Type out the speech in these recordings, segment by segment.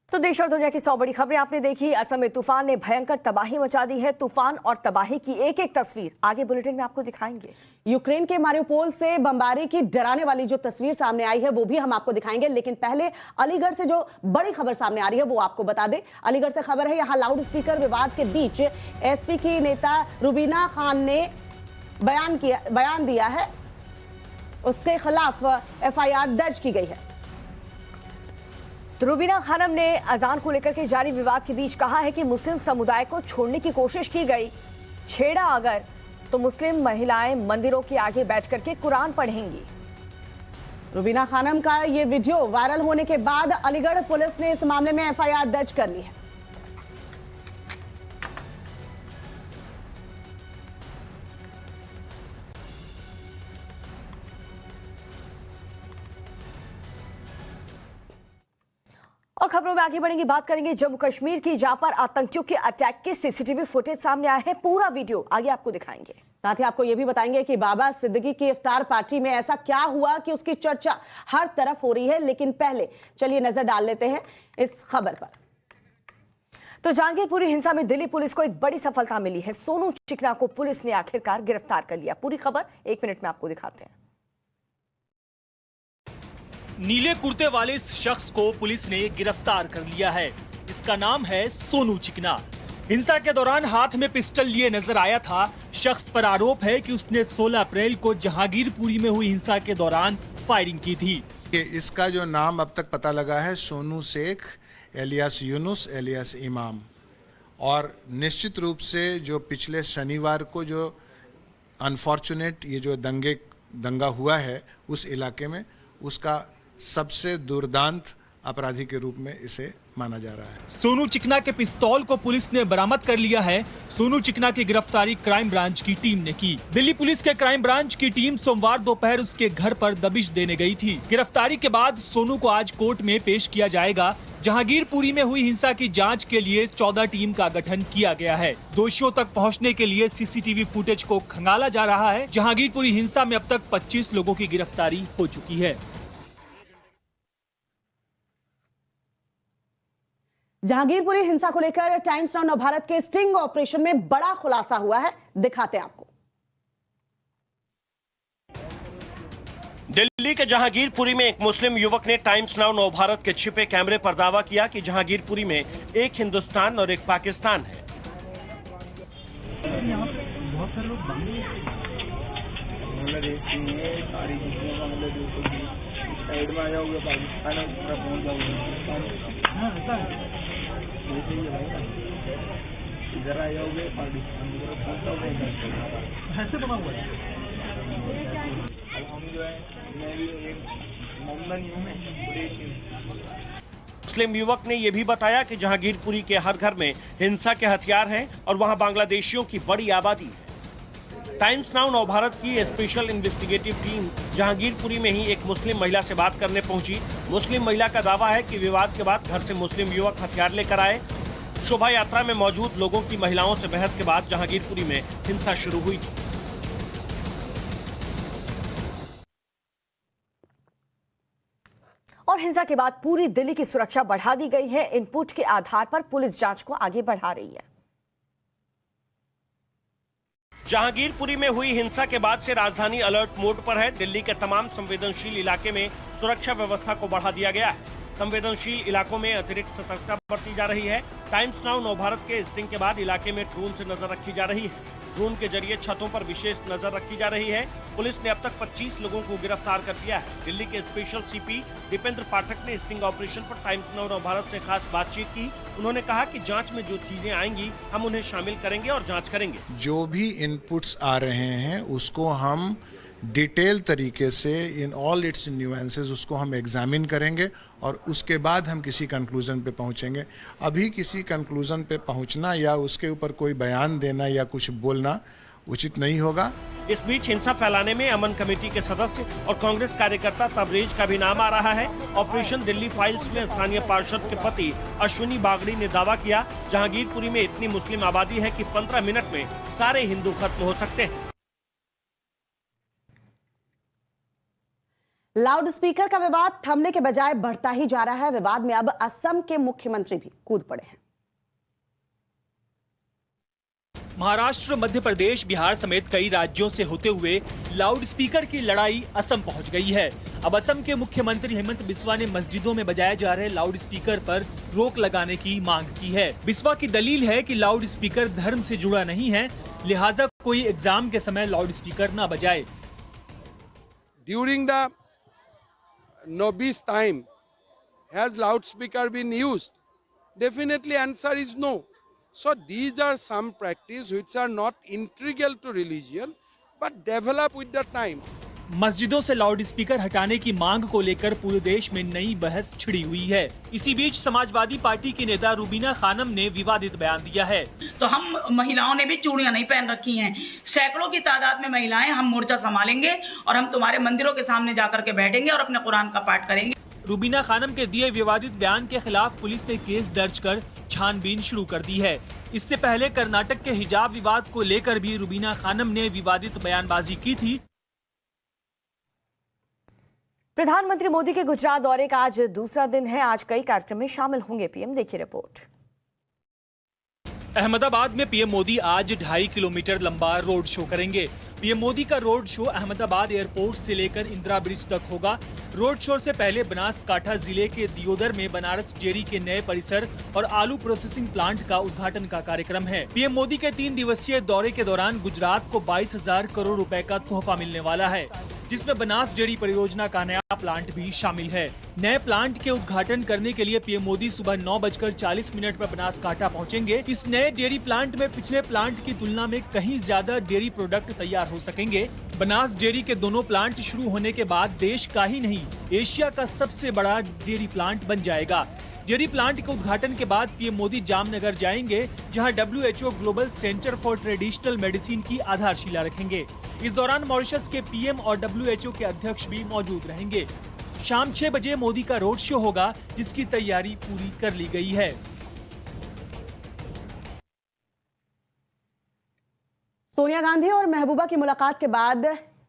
तो देश और दुनिया की 100 बड़ी खबरें आपने देखी। असम में तूफान ने भयंकर तबाही मचा दी है। तूफान और तबाही की एक एक तस्वीर आगे बुलेटिन में आपको दिखाएंगे। यूक्रेन के मारिउपोल से बमबारी की डराने वाली जो तस्वीर सामने आई है वो भी हम आपको दिखाएंगे, लेकिन पहले अलीगढ़ से जो बड़ी खबर सामने आ रही है वो आपको बता दें। अलीगढ़ से खबर है, यहाँ लाउड स्पीकर विवाद के बीच एसपी की नेता रुबीना खान ने बयान दिया है। उसके खिलाफ एफआईआर दर्ज की गई है। तो रुबीना खानम ने अजान को लेकर के जारी विवाद के बीच कहा है कि मुस्लिम समुदाय को छोड़ने की कोशिश की गई, छेड़ा अगर तो मुस्लिम महिलाएं मंदिरों के आगे बैठ करके कुरान पढ़ेंगी। रुबीना खानम का ये वीडियो वायरल होने के बाद अलीगढ़ पुलिस ने इस मामले में एफआईआर दर्ज कर ली है। और खबरों में आगे बढ़ेंगे, बात करेंगे जम्मू कश्मीर की, जहां पर आतंकियों के अटैक के सीसीटीवी फुटेज सामने आए हैं। पूरा वीडियो आगे आपको दिखाएंगे। साथ ही आपको यह भी बताएंगे कि बाबा सिद्दीकी की इफ्तार पार्टी में ऐसा क्या हुआ कि उसकी चर्चा हर तरफ हो रही है। लेकिन पहले चलिए नजर डाल लेते हैं इस खबर पर। तो जहांगीरपुरी हिंसा में दिल्ली पुलिस को एक बड़ी सफलता मिली है। सोनू चिकना को पुलिस ने आखिरकार गिरफ्तार कर लिया। पूरी खबर 1 मिनट में आपको दिखाते हैं। नीले कुर्ते वाले इस शख्स को पुलिस ने गिरफ्तार कर लिया है। इसका नाम है सोनू चिकना। हिंसा के दौरान हाथ में पिस्टल लिए नजर आया था। शख्स पर आरोप है कि उसने 16 अप्रैल को जहांगीरपुरी में हुई हिंसा के दौरान फायरिंग की थी। इसका जो नाम अब तक पता लगा है सोनू शेख एलियास यूनुस एलियास इमाम, और निश्चित रूप से जो पिछले शनिवार को जो अनफॉर्चुनेट ये जो दंगा हुआ है उस इलाके में, उसका सबसे दुर्दांत अपराधी के रूप में इसे माना जा रहा है। सोनू चिकना के पिस्तौल को पुलिस ने बरामद कर लिया है। सोनू चिकना की गिरफ्तारी क्राइम ब्रांच की टीम ने की। दिल्ली पुलिस के क्राइम ब्रांच की टीम सोमवार दोपहर उसके घर पर दबिश देने गई थी। गिरफ्तारी के बाद सोनू को आज कोर्ट में पेश किया जाएगा। जहांगीरपुरी में हुई हिंसा की जांच के लिए 14 टीम का गठन किया गया है। दोषियों तक पहुंचने के लिए सीसीटीवी फुटेज को खंगाला जा रहा है। जहांगीरपुरी हिंसा में अब तक 25 लोगों की गिरफ्तारी हो चुकी है। जहांगीरपुरी हिंसा को लेकर टाइम्स नाउ नवभारत के स्टिंग ऑपरेशन में बड़ा खुलासा हुआ है, दिखाते हैं आपको। दिल्ली के जहांगीरपुरी में एक मुस्लिम युवक ने टाइम्स नाउ नवभारत के छिपे कैमरे पर दावा किया कि जहांगीरपुरी में एक हिंदुस्तान और एक पाकिस्तान है। बहुत सारे लोग साइड में आ जाओगे, पाकिस्तान पहुंच जाओगे, इधर आ जाओगे, पाकिस्तान की तरफ पहुंच जाओगे। ऐसे बना हुआ है। हम जो है मैं भी एक मोमडन हूँ मैं। मुस्लिम युवक ने यह भी बताया कि जहांगीरपुरी के हर घर में हिंसा के हथियार हैं और वहां बांग्लादेशियों की बड़ी आबादी है। टाइम्स नाउ नवभारत की स्पेशल इन्वेस्टिगेटिव टीम जहांगीरपुरी में ही एक मुस्लिम महिला से बात करने पहुंची। मुस्लिम महिला का दावा है कि विवाद के बाद घर से मुस्लिम युवक हथियार लेकर आए। शोभा यात्रा में मौजूद लोगों की महिलाओं से बहस के बाद जहांगीरपुरी में हिंसा शुरू हुई थी। और हिंसा के बाद पूरी दिल्ली की सुरक्षा बढ़ा दी गई है। इनपुट के आधार पर पुलिस जांच को आगे बढ़ा रही है। जहांगीरपुरी में हुई हिंसा के बाद से राजधानी अलर्ट मोड पर है। दिल्ली के तमाम संवेदनशील इलाके में सुरक्षा व्यवस्था को बढ़ा दिया गया है। संवेदनशील इलाकों में अतिरिक्त सतर्कता बरती जा रही है। टाइम्स नाउ नवभारत के स्टिंग के बाद इलाके में ड्रोन से नजर रखी जा रही है। ड्रोन के जरिए छतों पर विशेष नजर रखी जा रही है। पुलिस ने अब तक 25 लोगों को गिरफ्तार कर लिया है। दिल्ली के स्पेशल सीपी दीपेंद्र पाठक ने स्टिंग ऑपरेशन पर टाइम्स नाउ नवभारत से खास बातचीत की। उन्होंने कहा कि जांच में जो चीजें आएंगी हम उन्हें शामिल करेंगे और जांच करेंगे। जो भी इनपुट्स आ रहे हैं उसको हम डिटेल तरीके से इन ऑल इट्स न्यूएंसेस उसको हम एग्जामिन करेंगे और उसके बाद हम किसी कंक्लूजन पे पहुंचेंगे। अभी किसी कंक्लूजन पे पहुंचना या उसके ऊपर कोई बयान देना या कुछ बोलना उचित नहीं होगा। इस बीच हिंसा फैलाने में अमन कमेटी के सदस्य और कांग्रेस कार्यकर्ता तबरेज का भी नाम आ रहा है। ऑपरेशन दिल्ली फाइल्स में स्थानीय पार्षद के पति अश्विनी बागड़ी ने दावा किया, जहांगीरपुरी में इतनी मुस्लिम आबादी है कि 15 मिनट में सारे हिंदू खत्म हो सकते हैं। लाउड स्पीकर का विवाद थमने के बजाय बढ़ता ही जा रहा है। विवाद में अब असम के मुख्यमंत्री भी कूद पड़े हैं। महाराष्ट्र, मध्य प्रदेश, बिहार समेत कई राज्यों से होते हुए लाउड स्पीकर की लड़ाई असम पहुंच गई है। अब असम के मुख्यमंत्री हेमंत बिस्वा ने मस्जिदों में बजाए जा रहे लाउड स्पीकर पर रोक लगाने की मांग की है। बिस्वा की दलील है कि लाउड स्पीकर धर्म से जुड़ा नहीं है, लिहाजा कोई एग्जाम के समय लाउड स्पीकर न बजाए। During the Nobis time, has loudspeaker been used? Definitely answer is no. So these are some practice which are not integral to religion but develop with the time. मस्जिदों से loud speaker हटाने की मांग को लेकर पूरे देश में नई बहस छिड़ी हुई है। इसी बीच समाजवादी पार्टी की नेता रुबीना खानम ने विवादित बयान दिया है। तो हम महिलाओं ने भी चूड़ियां नहीं पहन रखी हैं, सैकड़ों की तादाद में महिलाएं, हम मोर्चा संभालेंगे और हम तुम्हारे मंदिरों के सामने जाकर के बैठेंगे और अपने कुरान का पाठ करेंगे। रुबीना खानम के दिए विवादित बयान के खिलाफ पुलिस ने केस दर्ज कर छानबीन शुरू कर दी है। इससे पहले कर्नाटक के हिजाब विवाद को लेकर भी रुबीना खानम ने विवादित बयानबाजी की थी। प्रधानमंत्री मोदी के गुजरात दौरे का आज दूसरा दिन है। आज कई कार्यक्रम में शामिल होंगे पीएम। देखिए रिपोर्ट। अहमदाबाद में पीएम मोदी आज 2.5 किलोमीटर लंबा रोड शो करेंगे। पीएम मोदी का रोड शो अहमदाबाद एयरपोर्ट से लेकर इंदिरा ब्रिज तक होगा। रोड शो से पहले बनासकांठा जिले के दियोदर में बनारस डेयरी के नए परिसर और आलू प्रोसेसिंग प्लांट का उद्घाटन का कार्यक्रम है। पीएम मोदी के 3 दिवसीय दौरे के दौरान गुजरात को 22,000 करोड़ रुपए का तोहफा मिलने वाला है, जिसमें बनास डेयरी परियोजना का नया प्लांट भी शामिल है। नए प्लांट के उद्घाटन करने के लिए पीएम मोदी सुबह 9:40 पर बनासकांठा पहुंचेंगे। इस नए डेयरी प्लांट में पिछले प्लांट की तुलना में कहीं ज्यादा डेयरी प्रोडक्ट तैयार हो सकेंगे। बनास डेयरी के दोनों प्लांट शुरू होने के बाद देश का ही नहीं, एशिया का सबसे बड़ा डेयरी प्लांट बन जाएगा। डेयरी प्लांट के उद्घाटन के बाद पीएम मोदी जामनगर जाएंगे, जहां WHO global centre for traditional medicine की आधारशिला रखेंगे। इस दौरान मॉरिशस के पीएम और WHO के अध्यक्ष भी मौजूद रहेंगे। शाम 6 बजे मोदी का रोड शो होगा, जिसकी तैयारी पूरी कर ली गई है। सोनिया गांधी और महबूबा की मुलाकात के बाद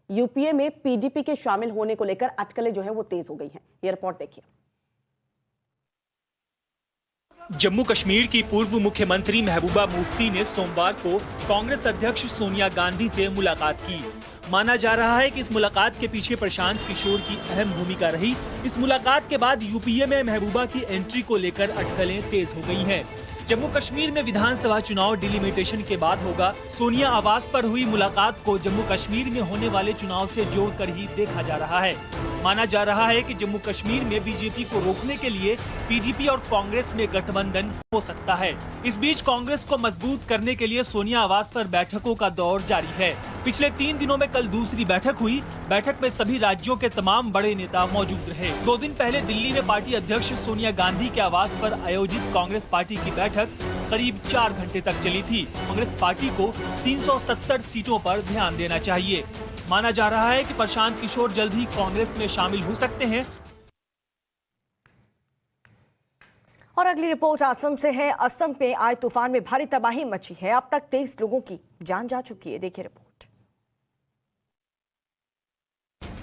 यूपीए में पीडीपी के शामिल होने को लेकर अटकलें जो है वो तेज हो गई हैं। ये रिपोर्ट देखिए। जम्मू कश्मीर की पूर्व मुख्यमंत्री महबूबा मुफ्ती ने सोमवार को कांग्रेस अध्यक्ष सोनिया गांधी से मुलाकात की। माना जा रहा है कि इस मुलाकात के पीछे प्रशांत किशोर की अहम भूमिका रही। इस मुलाकात के बाद यूपीए में महबूबा की एंट्री को लेकर अटकलें तेज हो गई हैं। जम्मू कश्मीर में विधानसभा चुनाव डिलिमिटेशन के बाद होगा। सोनिया आवास पर हुई मुलाकात को जम्मू कश्मीर में होने वाले चुनाव से जोड़कर ही देखा जा रहा है। माना जा रहा है कि जम्मू कश्मीर में बीजेपी को रोकने के लिए पीडीपी और कांग्रेस में गठबंधन हो सकता है। इस बीच कांग्रेस को मजबूत करने के लिए सोनिया आवास पर बैठकों का दौर जारी है। पिछले 3 दिनों में कल दूसरी बैठक हुई। बैठक में सभी राज्यों के तमाम बड़े नेता मौजूद रहे। 2 दिन पहले दिल्ली में पार्टी अध्यक्ष सोनिया गांधी के आवास पर आयोजित कांग्रेस पार्टी की बैठक करीब 4 घंटे तक चली थी। कांग्रेस पार्टी को 370 सीटों पर ध्यान देना चाहिए। माना जा रहा है कि प्रशांत किशोर जल्द ही कांग्रेस में शामिल हो सकते हैं। और अगली रिपोर्ट असम से है। असम में आए तूफान में भारी तबाही मची है। अब तक 23 लोगों की जान जा चुकी है। देखिए रिपोर्ट।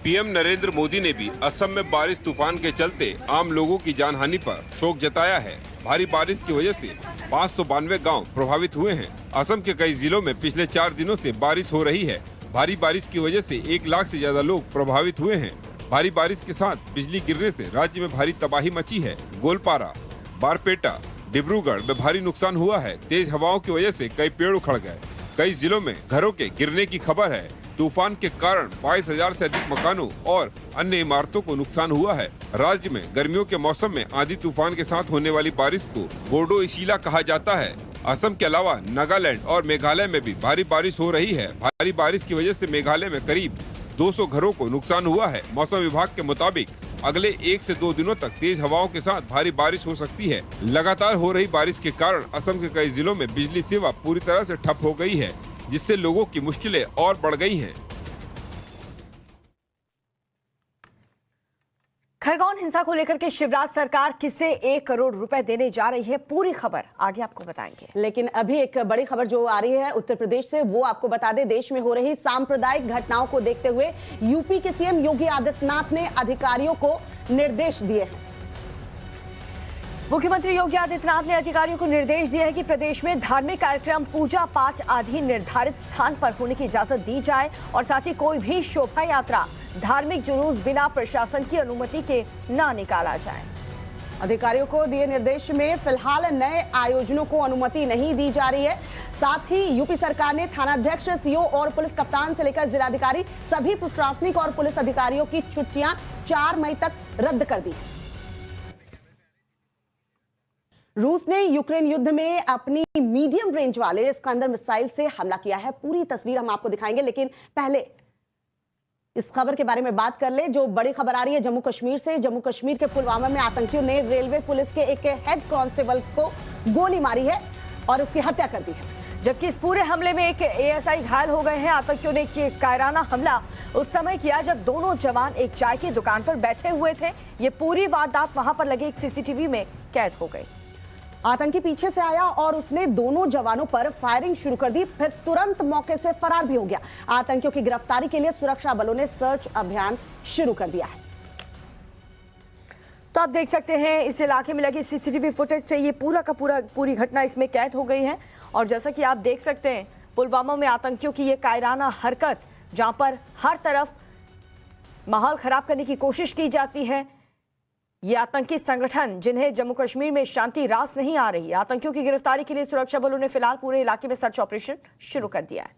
पीएम नरेंद्र मोदी ने भी असम में बारिश तूफान के चलते आम लोगों की जानहानि पर शोक जताया है। भारी बारिश की वजह से 592 गांव प्रभावित हुए हैं। असम के कई जिलों में पिछले 4 दिनों से बारिश हो रही है। भारी बारिश की वजह से 1 लाख से ज्यादा लोग प्रभावित हुए हैं। भारी बारिश के साथ बिजली गिरने से राज्य में भारी तबाही मची है। गोलपारा, बारपेटा, डिब्रूगढ़ में भारी नुकसान हुआ है। तेज हवाओं की वजह से कई पेड़ उखड़ गए। कई जिलों में घरों के गिरने की खबर है। तूफान के कारण 22,000 से अधिक मकानों और अन्य इमारतों को नुकसान हुआ है। राज्य में गर्मियों के मौसम में आंधी तूफान के साथ होने वाली बारिश को बोडो इशीला कहा जाता है। असम के अलावा नागालैंड और मेघालय में भी भारी बारिश हो रही है। भारी बारिश की वजह से मेघालय में करीब 200 घरों को नुकसान हुआ है। मौसम विभाग के मुताबिक अगले 1 से 2 दिनों तक तेज हवाओं के साथ भारी बारिश हो सकती है। लगातार हो रही बारिश के कारण असम के कई जिलों में बिजली सेवा पूरी तरह से ठप हो गई है, जिससे लोगों की मुश्किलें और बढ़ गई हैं। खरगोन हिंसा को लेकर के शिवराज सरकार किसे 1 करोड़ रुपए देने जा रही है, पूरी खबर आगे आपको बताएंगे। लेकिन अभी एक बड़ी खबर जो आ रही है उत्तर प्रदेश से, वो आपको बता दें। देश में हो रही सांप्रदायिक घटनाओं को देखते हुए यूपी के सीएम योगी आदित्यनाथ ने अधिकारियों को निर्देश दिए हैं। मुख्यमंत्री योगी आदित्यनाथ ने अधिकारियों को निर्देश दिया है कि प्रदेश में धार्मिक कार्यक्रम, पूजा पाठ आदि निर्धारित स्थान पर होने की इजाजत दी जाए और साथ ही कोई भी शोभा यात्रा, धार्मिक जुलूस बिना प्रशासन की अनुमति के ना निकाला जाए। अधिकारियों को दिए निर्देश में फिलहाल नए आयोजनों को अनुमति नहीं दी जा रही है। साथ ही यूपी सरकार ने थानाध्यक्ष, सीओ और पुलिस कप्तान से लेकर जिलाधिकारी सभी प्रशासनिक और पुलिस अधिकारियों की छुट्टियां 4 मई तक रद्द कर दी। रूस ने यूक्रेन युद्ध में अपनी मीडियम रेंज वाले इस्कंदर मिसाइल से हमला किया है। पूरी तस्वीर हम आपको दिखाएंगे, लेकिन पहले इस खबर के बारे में बात कर ले जो बड़ी खबर आ रही है जम्मू कश्मीर से। जम्मू कश्मीर के पुलवामा में आतंकियों ने रेलवे पुलिस के एक हेड कांस्टेबल को गोली मारी है और उसकी हत्या कर दी है, जबकि इस पूरे हमले में एक एएसआई घायल हो गए हैं। आतंकियों ने कायराना हमला उस समय किया जब दोनों जवान एक चाय की दुकान पर बैठे हुए थे। ये पूरी वारदात वहां पर लगे एक सीसीटीवी में कैद हो गई। आतंकी पीछे से आया और उसने दोनों जवानों पर फायरिंग शुरू कर दी, फिर तुरंत मौके से फरार भी हो गया। आतंकियों की गिरफ्तारी के लिए सुरक्षा बलों ने सर्च अभियान शुरू कर दिया है। तो आप देख सकते हैं इस इलाके में लगे सीसीटीवी फुटेज से ये पूरी घटना इसमें कैद हो गई है। और जैसा कि आप देख सकते हैं पुलवामा में आतंकियों की ये कायराना हरकत, जहां पर हर तरफ माहौल खराब करने की कोशिश की जाती है। ये आतंकी संगठन जिन्हें जम्मू कश्मीर में शांति रास नहीं आ रही, आतंकियों की गिरफ्तारी के लिए सुरक्षा बलों ने फिलहाल पूरे इलाके में सर्च ऑपरेशन शुरू कर दिया है।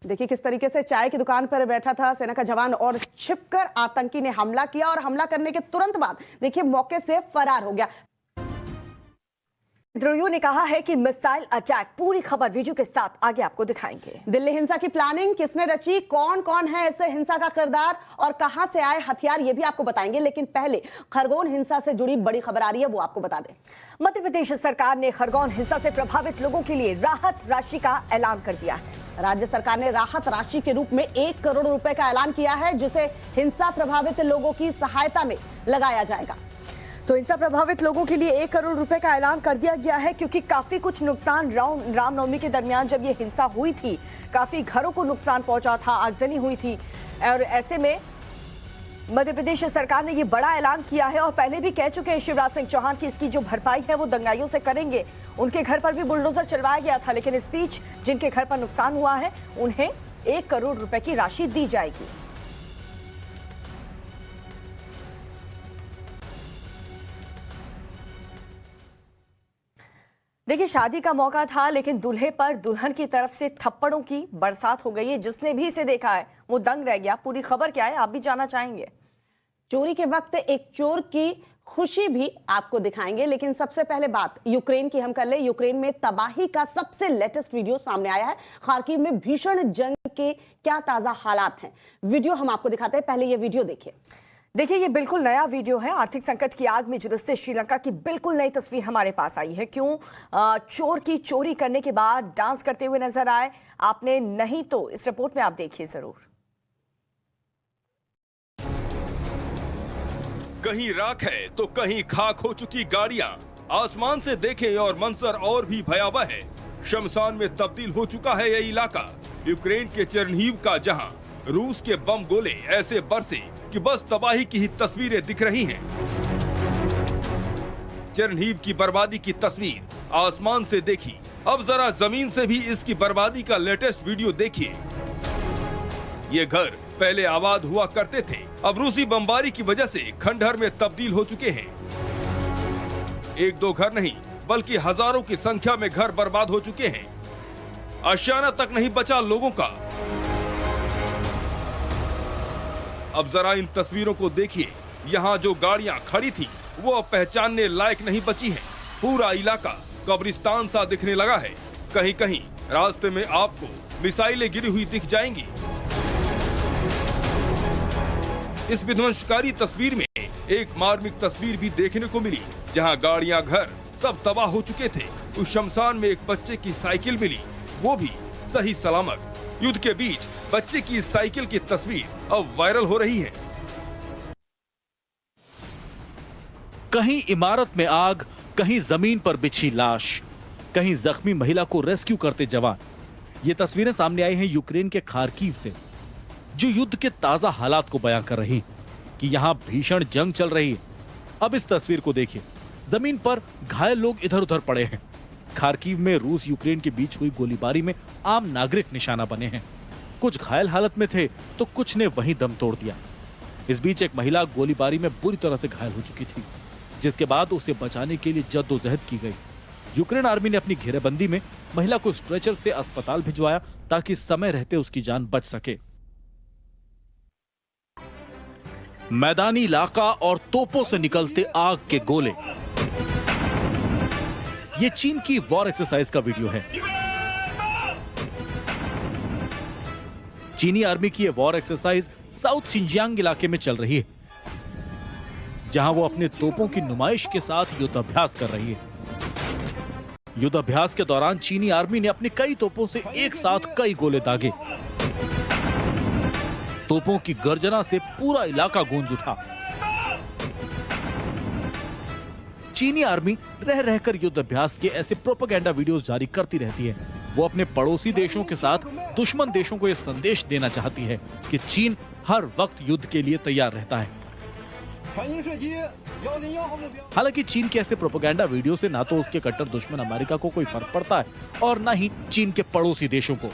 देखिए किस तरीके से चाय की दुकान पर बैठा था सेना का जवान और छिपकर आतंकी ने हमला किया और हमला करने के तुरंत बाद देखिए मौके से फरार हो गया। विद्रोहियों ने कहा है कि मिसाइल अटैक, पूरी खबर वीडियो के साथ आगे आपको दिखाएंगे। दिल्ली हिंसा की प्लानिंग किसने रची, कौन कौन है ऐसे हिंसा का किरदार और कहां से आए हथियार, ये भी आपको बताएंगे। लेकिन पहले खरगोन हिंसा से जुड़ी बड़ी खबर आ रही है, वो आपको बता दें। मध्य प्रदेश सरकार ने खरगोन हिंसा से प्रभावित लोगों के लिए राहत राशि का ऐलान कर दिया है। राज्य सरकार ने राहत राशि के रूप में 1 करोड़ रुपए का ऐलान किया है, जिसे हिंसा प्रभावित लोगों की सहायता में लगाया जाएगा। तो हिंसा प्रभावित लोगों के लिए 1 करोड़ रुपए का ऐलान कर दिया गया है, क्योंकि काफी कुछ नुकसान रामनवमी के दरमियान जब ये हिंसा हुई थी, काफी घरों को नुकसान पहुंचा था, आगजनी हुई थी। और ऐसे में मध्य प्रदेश सरकार ने ये बड़ा ऐलान किया है और पहले भी कह चुके हैं शिवराज सिंह चौहान की इसकी जो भरपाई है वो दंगाइयों से करेंगे। उनके घर पर भी बुलडोजर चलवाया गया था, लेकिन इस बीच जिनके घर पर नुकसान हुआ है उन्हें 1 करोड़ रुपए की राशि दी जाएगी। देखिए शादी का मौका था, लेकिन दूल्हे पर दुल्हन की तरफ से थप्पड़ों की बरसात हो गई है। जिसने भी इसे देखा है वो दंग रह गया। पूरी खबर क्या है आप भी जानना चाहेंगे। चोरी के वक्त एक चोर की खुशी भी आपको दिखाएंगे, लेकिन सबसे पहले बात यूक्रेन की हम कर ले। यूक्रेन में तबाही का सबसे लेटेस्ट वीडियो सामने आया है। खार्किव में भीषण जंग के क्या ताजा हालात हैं, वीडियो हम आपको दिखाते हैं। पहले ये वीडियो देखिए। देखिए ये बिल्कुल नया वीडियो है। आर्थिक संकट की आग में झुलसते श्रीलंका की बिल्कुल नई तस्वीर हमारे पास आई है। क्यों चोर की चोरी करने के बाद डांस करते हुए नजर आए, आपने नहीं तो इस रिपोर्ट में आप देखिए जरूर। कहीं राख है तो कहीं खाक हो चुकी गाड़ियां, आसमान से देखें और मंजर और भी भयावह है। शमशान में तब्दील हो चुका है यह इलाका। यूक्रेन के चेरनीव का, जहां रूस के बम गोले ऐसे बरसे कि बस तबाही की ही तस्वीरें दिख रही हैं। चेरनीव की बर्बादी की तस्वीर आसमान से देखी, अब जरा जमीन से भी इसकी बर्बादी का लेटेस्ट वीडियो देखिए। ये घर पहले आबाद हुआ करते थे, अब रूसी बमबारी की वजह से खंडहर में तब्दील हो चुके हैं। 1-2 घर नहीं बल्कि हजारों की संख्या में घर बर्बाद हो चुके हैं। आशियाना तक नहीं बचा लोगों का। अब जरा इन तस्वीरों को देखिए। यहाँ जो गाड़ियां खड़ी थी वो अब पहचानने लायक नहीं बची हैं। पूरा इलाका कब्रिस्तान सा दिखने लगा है। कहीं कहीं रास्ते में आपको मिसाइलें गिरी हुई दिख जाएंगी। इस विध्वंसकारी तस्वीर में एक मार्मिक तस्वीर भी देखने को मिली, जहां गाड़ियां, घर सब तबाह हो चुके थे। उस शमशान में एक बच्चे की साइकिल मिली, वो भी सही सलामत। युद्ध के बीच बच्चे की साइकिल की तस्वीर अब वायरल हो रही है। कहीं इमारत में आग, कहीं जमीन पर बिछी लाश, कहीं जख्मी महिला को रेस्क्यू करते जवान। ये तस्वीरें सामने आई हैं यूक्रेन के खार्किव से, जो युद्ध के ताजा हालात को बयां कर रही कि यहां भीषण जंग चल रही है। अब इस तस्वीर को देखिए, जमीन पर घायल लोग इधर उधर पड़े हैं। खार्किव में रूस यूक्रेन के बीच हुई गोलीबारी में आम नागरिक निशाना बने हैं। कुछ घायल हालत में थे तो कुछ ने वहीं दम तोड़ दिया। इस बीच एक महिला गोलीबारी में बुरी तरह से घायल हो चुकी थी, जिसके बाद उसे बचाने के लिए जद्दोजहद की गई। यूक्रेन आर्मी ने अपनी घेरेबंदी में महिला को स्ट्रेचर से अस्पताल भिजवाया ताकि समय रहते उसकी जान बच सके। मैदानी इलाका और तोपों से निकलते आग के गोले। ये चीन की वॉर एक्सरसाइज का वीडियो है। चीनी आर्मी की ये वॉर एक्सरसाइज साउथ सिंजियांग इलाके में चल रही है, जहां वो अपने तोपों की नुमाइश के साथ युद्धाभ्यास कर रही है। युद्धाभ्यास के दौरान चीनी आर्मी ने अपने कई तोपों से एक साथ कई गोले दागे। तोपों की गर्जना से पूरा इलाका गूंज उठा। चीनी आर्मी रह रहकर युद्धाभ्यास के ऐसे प्रोपेगेंडा वीडियोस जारी करती रहती है। वो अपने पड़ोसी देशों के साथ दुश्मन देशों को यह संदेश देना चाहती है कि चीन हर वक्त युद्ध के लिए तैयार रहता है। हालांकि चीन के ऐसे प्रोपेगेंडा वीडियो से ना तो उसके कट्टर दुश्मन अमेरिका को कोई फर्क पड़ता है और ना ही चीन के पड़ोसी देशों को।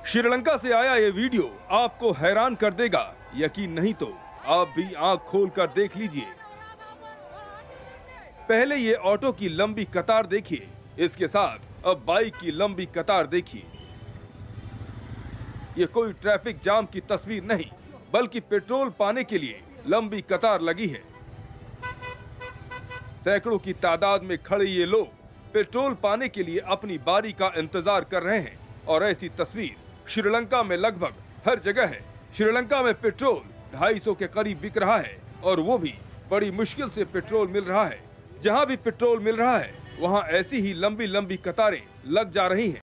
श्रीलंका से आया ये वीडियो आपको हैरान कर देगा। यकीन नहीं तो आप भी आंख खोल कर देख लीजिए। पहले ये ऑटो की लंबी कतार देखिए, इसके साथ अब बाइक की लंबी कतार देखिए। ये कोई ट्रैफिक जाम की तस्वीर नहीं, बल्कि पेट्रोल पाने के लिए लंबी कतार लगी है। सैकड़ों की तादाद में खड़े ये लोग पेट्रोल पाने के लिए अपनी बारी का इंतजार कर रहे हैं। और ऐसी तस्वीर श्रीलंका में लगभग हर जगह है। श्रीलंका में पेट्रोल 250 के करीब बिक रहा है और वो भी बड़ी मुश्किल से पेट्रोल मिल रहा है। जहां भी पेट्रोल मिल रहा है वहां ऐसी ही लंबी लंबी कतारें लग जा रही हैं।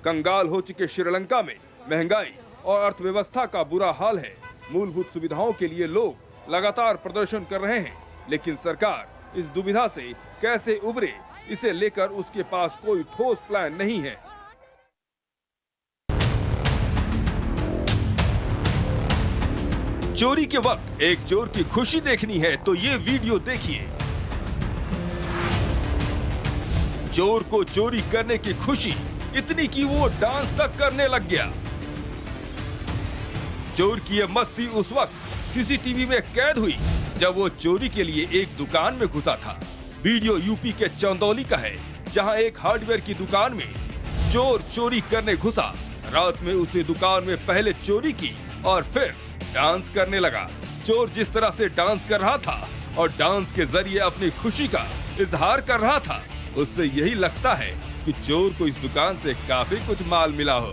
कंगाल हो चुके श्रीलंका में महंगाई और अर्थव्यवस्था का बुरा हाल है। मूलभूत सुविधाओं के लिए लोग लगातार प्रदर्शन कर रहे हैं, लेकिन सरकार इस दुविधा से कैसे उबरे, इसे लेकर उसके पास कोई ठोस प्लान नहीं है। चोरी के वक्त एक चोर की खुशी देखनी है तो ये वीडियो देखिए। चोर को चोरी करने की खुशी इतनी कि वो डांस तक करने लग गया। चोर की ये मस्ती उस वक्त सीसीटीवी में कैद हुई जब वो चोरी के लिए एक दुकान में घुसा था। वीडियो यूपी के चंदौली का है, जहां एक हार्डवेयर की दुकान में चोर चोरी करने घुसा। रात में उसने दुकान में पहले चोरी की और फिर डांस करने लगा। चोर जिस तरह से डांस कर रहा था और डांस के जरिए अपनी खुशी का इजहार कर रहा था, उससे यही लगता है कि चोर को इस दुकान से काफी कुछ माल मिला हो।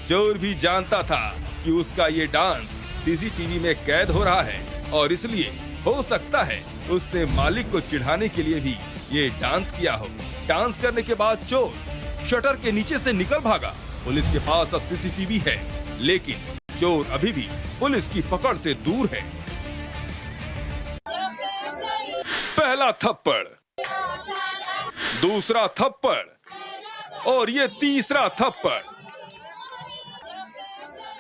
चोर भी जानता था कि उसका ये डांस सीसीटीवी में कैद हो रहा है और इसलिए हो सकता है उसने मालिक को चिढ़ाने के लिए भी ये डांस किया हो। डांस करने के बाद चोर शटर के नीचे से निकल भागा। पुलिस के पास अब सीसीटीवी है, लेकिन चोर अभी भी पुलिस की पकड़ से दूर है। पहला थप्पड़, दूसरा थप्पड़ और ये तीसरा थप्पड़।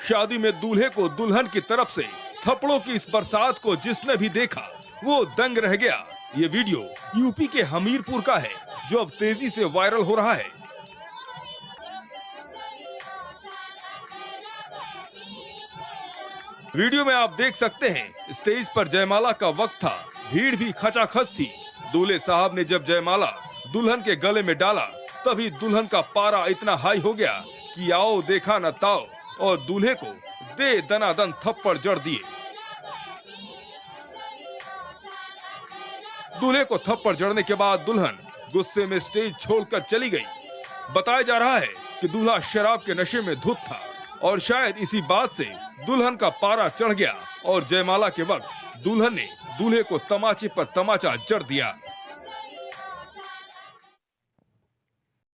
शादी में दूल्हे को दुल्हन की तरफ से थप्पड़ों की इस बरसात को जिसने भी देखा वो दंग रह गया। ये वीडियो यूपी के हमीरपुर का है, जो अब तेजी से वायरल हो रहा है। वीडियो में आप देख सकते हैं स्टेज पर जयमाला का वक्त था। भीड़ भी खचाखच थी। दूल्हे साहब ने जब जयमाला दुल्हन के गले में डाला, तभी दुल्हन का पारा इतना हाई हो गया कि आओ देखा न ताओ, और दूल्हे को दे दनादन थप्पड़ जड़ दिए। दूल्हे को थप्पड़ जड़ने के बाद दुल्हन गुस्से में स्टेज छोड़कर चली गई। बताया जा रहा है कि दूल्हा शराब के नशे में धुत था और शायद इसी बात से दुल्हन का पारा चढ़ गया और जयमाला के वक्त दुल्हन ने दूल्हे को तमाचे पर तमाचा जड़ दिया।